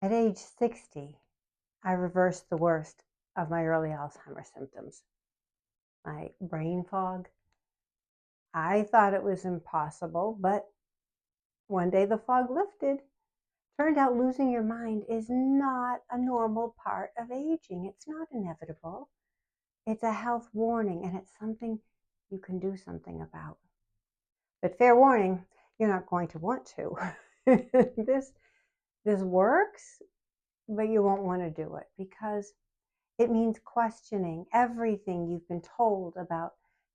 At age 60, I reversed the worst of my early Alzheimer's symptoms. My brain fog. I thought it was impossible, but one day the fog lifted. Turned out losing your mind is not a normal part of aging. It's not inevitable. It's a health warning, and it's something you can do something about. But fair warning, you're not going to want to. this this works, but you won't want to do it because it means questioning everything you've been told about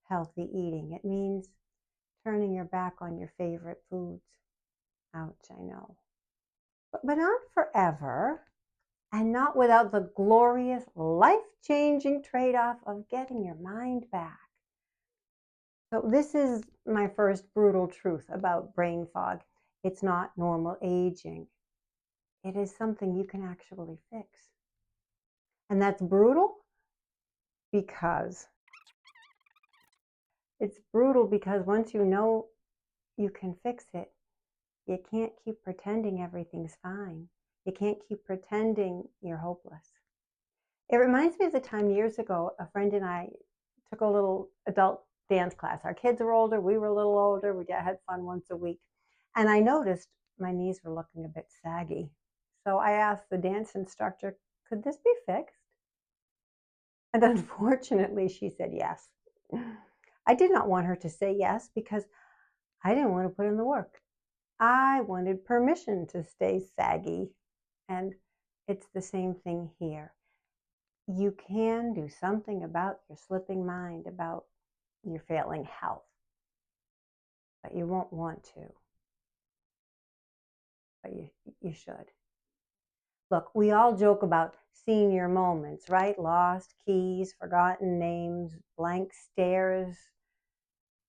healthy eating. It means turning your back on your favorite foods. Ouch, I know. But not forever, and not without the glorious, life-changing trade-off of getting your mind back. So this is my first brutal truth about brain fog. It's not normal aging. It is something you can actually fix. And that's brutal because once you know you can fix it, you can't keep pretending everything's fine. You can't keep pretending you're hopeless. It reminds me of the time years ago, a friend and I took a little adult dance class. Our kids were older, we were a little older, we had fun once a week. And I noticed my knees were looking a bit saggy. So I asked the dance instructor, could this be fixed? And unfortunately, she said yes. I did not want her to say yes because I didn't want to put in the work. I wanted permission to stay saggy. And it's the same thing here. You can do something about your slipping mind, about your failing health, but you won't want to. But you should. Look, we all joke about senior moments, right? Lost keys, forgotten names, blank stares,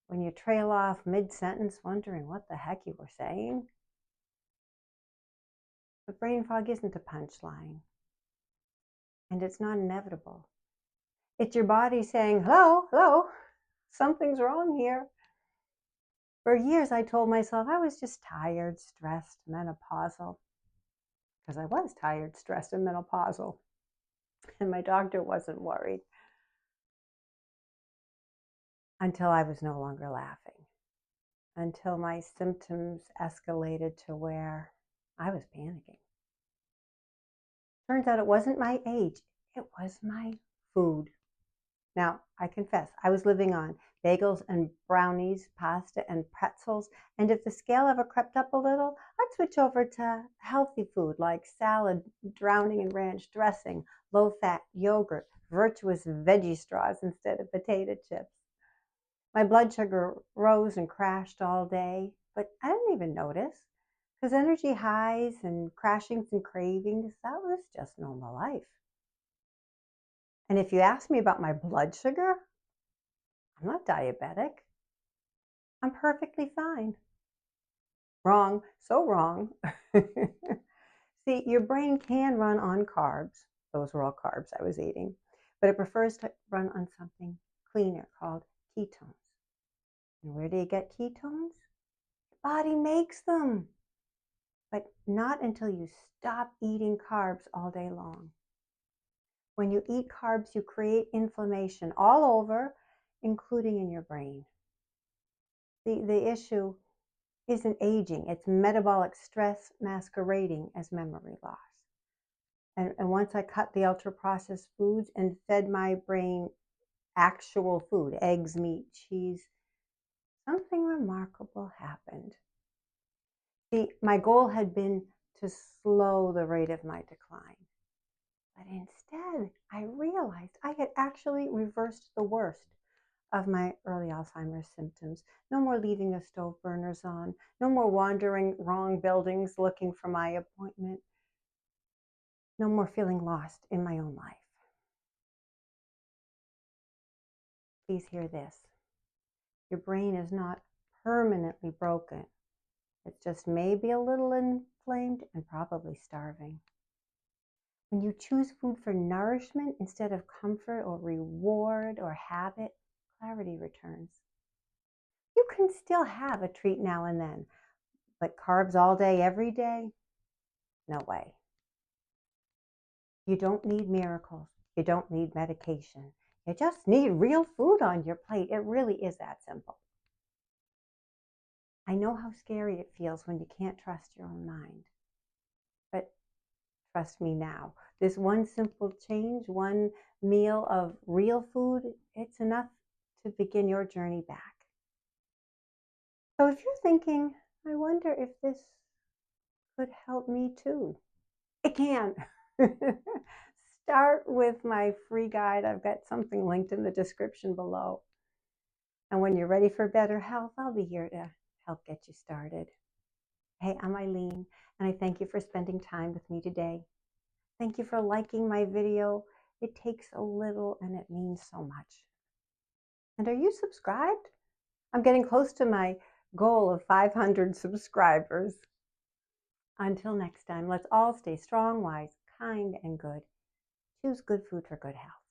when you trail off mid-sentence wondering what the heck you were saying. But brain fog isn't a punchline, and it's not inevitable. It's your body saying, hello, hello, something's wrong here. For years, I told myself I was just tired, stressed, menopausal, because I was tired, stressed, and menopausal, and my doctor wasn't worried until I was no longer laughing, until my symptoms escalated to where I was panicking. Turns out it wasn't my age, it was my food. Now, I confess, I was living on bagels and brownies, pasta and pretzels, and if the scale ever crept up a little, I'd switch over to healthy food like salad drowning in ranch dressing, low-fat yogurt, virtuous veggie straws instead of potato chips. My blood sugar rose and crashed all day, but I didn't even notice because energy highs and crashings and cravings, that was just normal life. And if you ask me about my blood sugar, I'm not diabetic. I'm perfectly fine. Wrong, so wrong. See, your brain can run on carbs. Those were all carbs I was eating. But it prefers to run on something cleaner called ketones. And where do you get ketones? Your body makes them. But not until you stop eating carbs all day long. When you eat carbs, you create inflammation all over, including in your brain. The issue isn't aging, it's metabolic stress masquerading as memory loss. And once I cut the ultra-processed foods and fed my brain actual food, eggs, meat, cheese, something remarkable happened. See, my goal had been to slow the rate of my decline. But instead, I realized I had actually reversed the worst of my early Alzheimer's symptoms. No more leaving the stove burners on. No more wandering wrong buildings looking for my appointment. No more feeling lost in my own life. Please hear this. Your brain is not permanently broken. It's just maybe a little inflamed and probably starving. When you choose food for nourishment instead of comfort or reward or habit, clarity returns. You can still have a treat now and then, but carbs all day, every day? No way. You don't need miracles. You don't need medication. You just need real food on your plate. It really is that simple. I know how scary it feels when you can't trust your own mind. But trust me now, this one simple change, one meal of real food, it's enough to begin your journey back. So if you're thinking, I wonder if this could help me too, it can. Start with my free guide. I've got something linked in the description below. And when you're ready for better health, I'll be here to help get you started. Hey, I'm Eileen, and I thank you for spending time with me today. Thank you for liking my video. It takes a little and it means so much. And are you subscribed? I'm getting close to my goal of 500 subscribers. Until next time, let's all stay strong, wise, kind, and good. Choose good food for good health.